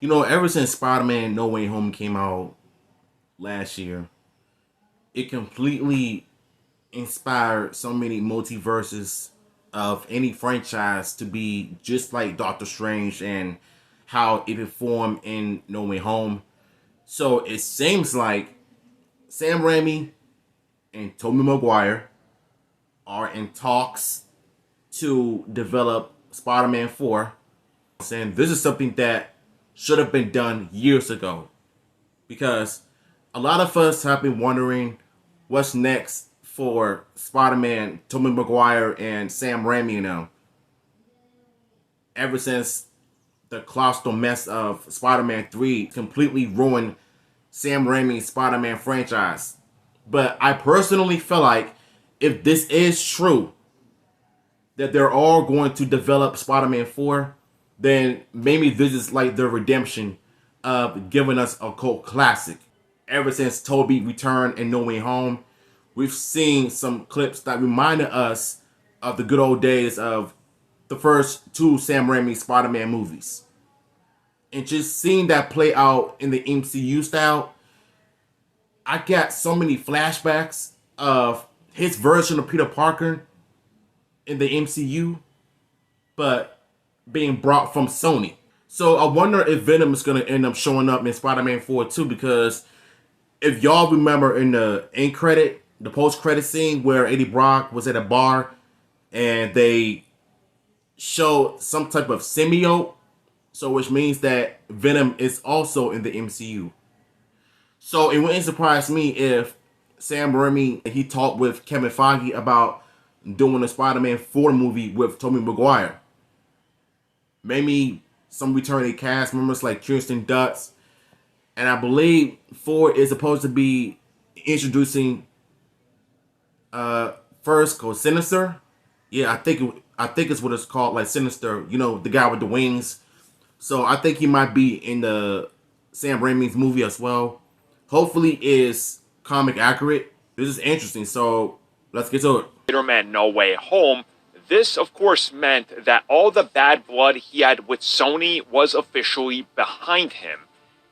You know, ever since Spider-Man No Way Home came out last year, it completely inspired so many multiverses of any franchise to be just like Doctor Strange and how it performed in No Way Home. So it seems like Sam Raimi and Tobey Maguire are in talks to develop Spider-Man 4. And this is something that should have been done years ago because a lot of us have been wondering what's next for Spider-Man, Tobey Maguire, and Sam Raimi now. Ever since the colossal mess of Spider-Man 3 completely ruined Sam Raimi's Spider-Man franchise. But I personally feel like if this is true, that they're all going to develop Spider-Man 4, then maybe this is like the redemption of giving us a cult classic. Ever since Toby returned in No Way Home, we've seen some clips that reminded us of the good old days of the first two Sam Raimi Spider-Man movies. And just seeing that play out in the MCU style, I got so many flashbacks of his version of Peter Parker in the MCU, but being brought from Sony. So I wonder if Venom is going to end up showing up in Spider-Man 4 too, because if y'all remember in the end credit, the post-credit scene where Eddie Brock was at a bar and they showed some type of symbiote, so which means that Venom is also in the MCU. So it wouldn't surprise me if Sam Raimi, he talked with Kevin Feige about doing a Spider-Man 4 movie with Tobey Maguire. Maybe some returning cast members like Kirsten Dunst. And I believe 4 is supposed to be introducing first called Sinister. Yeah, I think it's what it's called, like Sinister, you know, the guy with the wings. So I think he might be in the Sam Raimi's movie as well. Hopefully is comic accurate. This is interesting, so let's get to it. Spider-Man No Way Home, this of course meant that all the bad blood he had with Sony was officially behind him.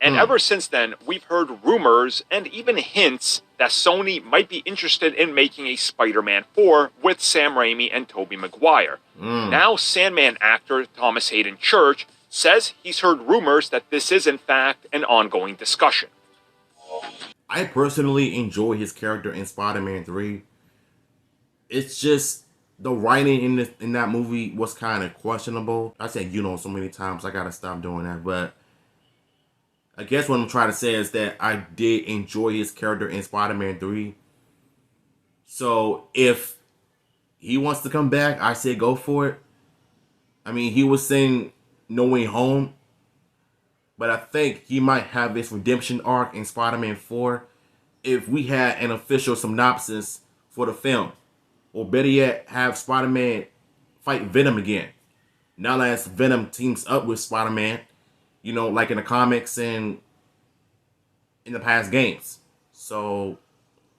And ever since then, we've heard rumors and even hints that Sony might be interested in making a Spider-Man 4 with Sam Raimi and Tobey Maguire. Now, Sandman actor Thomas Hayden Church says he's heard rumors that this is in fact an ongoing discussion. I personally enjoy his character in Spider-Man 3. It's just the writing in that movie was kind of questionable. I said so many times, I gotta stop doing that. But I guess what I'm trying to say is that I did enjoy his character in Spider-Man 3. So if he wants to come back, I say go for it. I mean, he was saying No Way Home, but I think he might have his redemption arc in Spider-Man 4 if we had an official synopsis for the film. Or better yet, have Spider-Man fight Venom again. Now that Venom teams up with Spider-Man, like in the comics and in the past games. So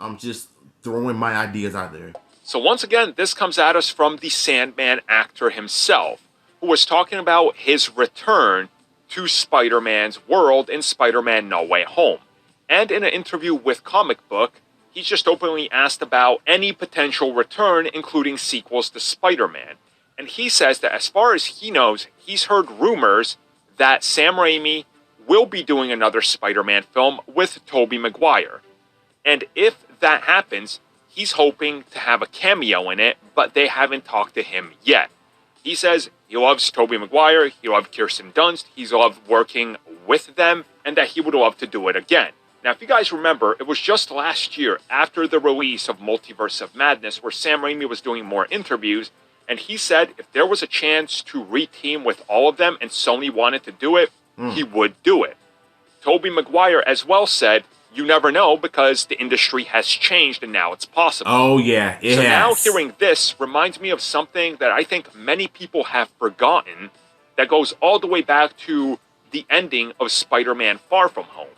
I'm just throwing my ideas out there. So once again, this comes at us from the Sandman actor himself, who was talking about his return to Spider-Man's world in Spider-Man No Way Home. And in an interview with Comic Book, he's just openly asked about any potential return, including sequels to Spider-Man. And he says that as far as he knows, he's heard rumors that Sam Raimi will be doing another Spider-Man film with Tobey Maguire. And if that happens, he's hoping to have a cameo in it, but they haven't talked to him yet. He says he loves Tobey Maguire, he loves Kirsten Dunst, he's loved working with them, and that he would love to do it again. Now, if you guys remember, it was just last year, after the release of Multiverse of Madness, where Sam Raimi was doing more interviews, and he said if there was a chance to re-team with all of them and Sony wanted to do it, he would do it. Tobey Maguire as well said, you never know because the industry has changed and now it's possible. Oh, yeah, it So has. now hearing this reminds me of something that I think many people have forgotten that goes all the way back to the ending of Spider-Man Far From Home.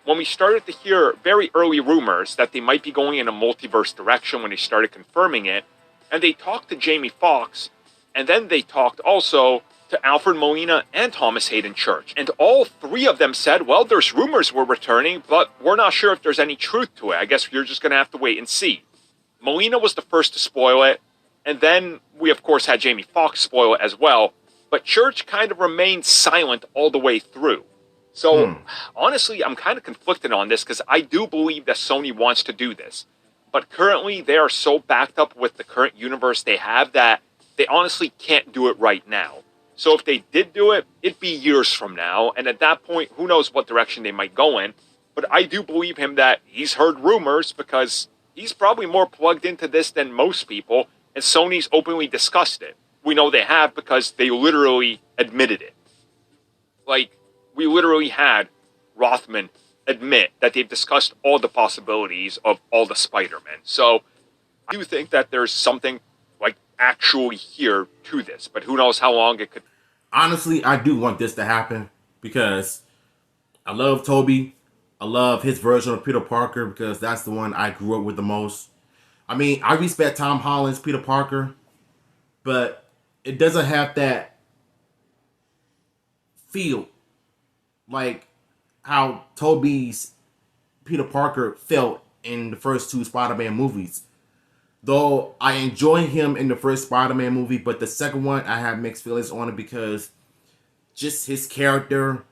When we started to hear very early rumors that they might be going in a multiverse direction when they started confirming it, and they talked to Jamie Foxx, and then they talked also to Alfred Molina and Thomas Hayden Church. And all three of them said, well, there's rumors we're returning, but we're not sure if there's any truth to it. I guess you're just going to have to wait and see. Molina was the first to spoil it, and then we, of course, had Jamie Foxx spoil it as well, but Church kind of remained silent all the way through. So, honestly, I'm kind of conflicted on this because I do believe that Sony wants to do this. But currently, they are so backed up with the current universe they have that they honestly can't do it right now. So if they did do it, it'd be years from now, and at that point, who knows what direction they might go in. But I do believe him that he's heard rumors because he's probably more plugged into this than most people, and Sony's openly discussed it. We know they have because they literally admitted it. Like, we literally had Rothman admit that they've discussed all the possibilities of all the Spider-Men. So I do think that there's something like actually here to this, but who knows how long it could. Honestly, I do want this to happen because I love Toby. I love his version of Peter Parker because that's the one I grew up with the most. I mean, I respect Tom Holland's Peter Parker, but it doesn't have that feel like how Toby's Peter Parker felt in the first two Spider-Man movies. Though I enjoy him in the first Spider-Man movie, but the second one I have mixed feelings on it because just his character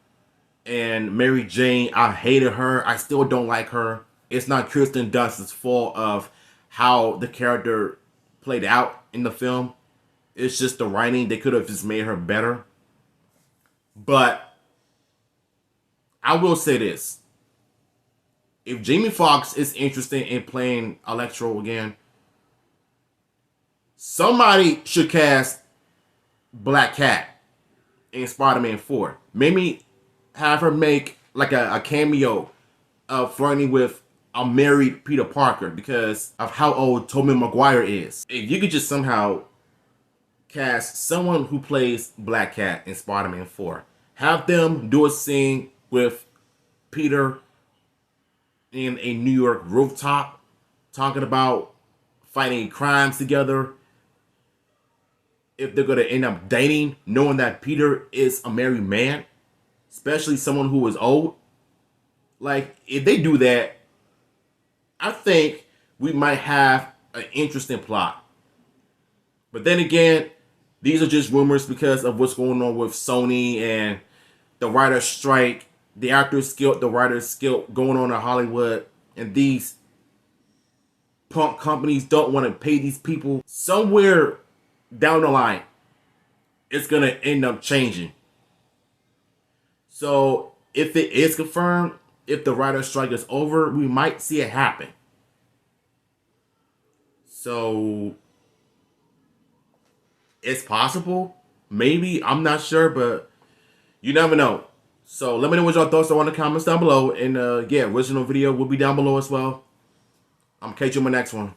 and Mary Jane, I hated her. I still don't like her. It's not Kirsten Dunst's fault of how the character played out in the film. It's just the writing. They could have just made her better. But I will say this. If Jamie Foxx is interested in playing Electro again, somebody should cast Black Cat in Spider-Man 4. Maybe have her make like a cameo of flirting with a married Peter Parker because of how old Tobey Maguire is. If you could just somehow cast someone who plays Black Cat in Spider-Man 4. Have them do a scene with Peter in a New York rooftop talking about fighting crimes together. If they're going to end up dating, knowing that Peter is a married man, especially someone who is old. Like, if they do that, I think we might have an interesting plot. But then again, these are just rumors because of what's going on with Sony and the writer's strike, the actors' guild, the writer's guild going on in Hollywood, and these punk companies don't want to pay these people. Somewhere down the line, it's going to end up changing. So if it is confirmed, if the writer's strike is over, we might see it happen. So it's possible. Maybe. I'm not sure, but you never know. So let me know what your thoughts are in the comments down below. And yeah, original video will be down below as well. I'm catching you in my next one.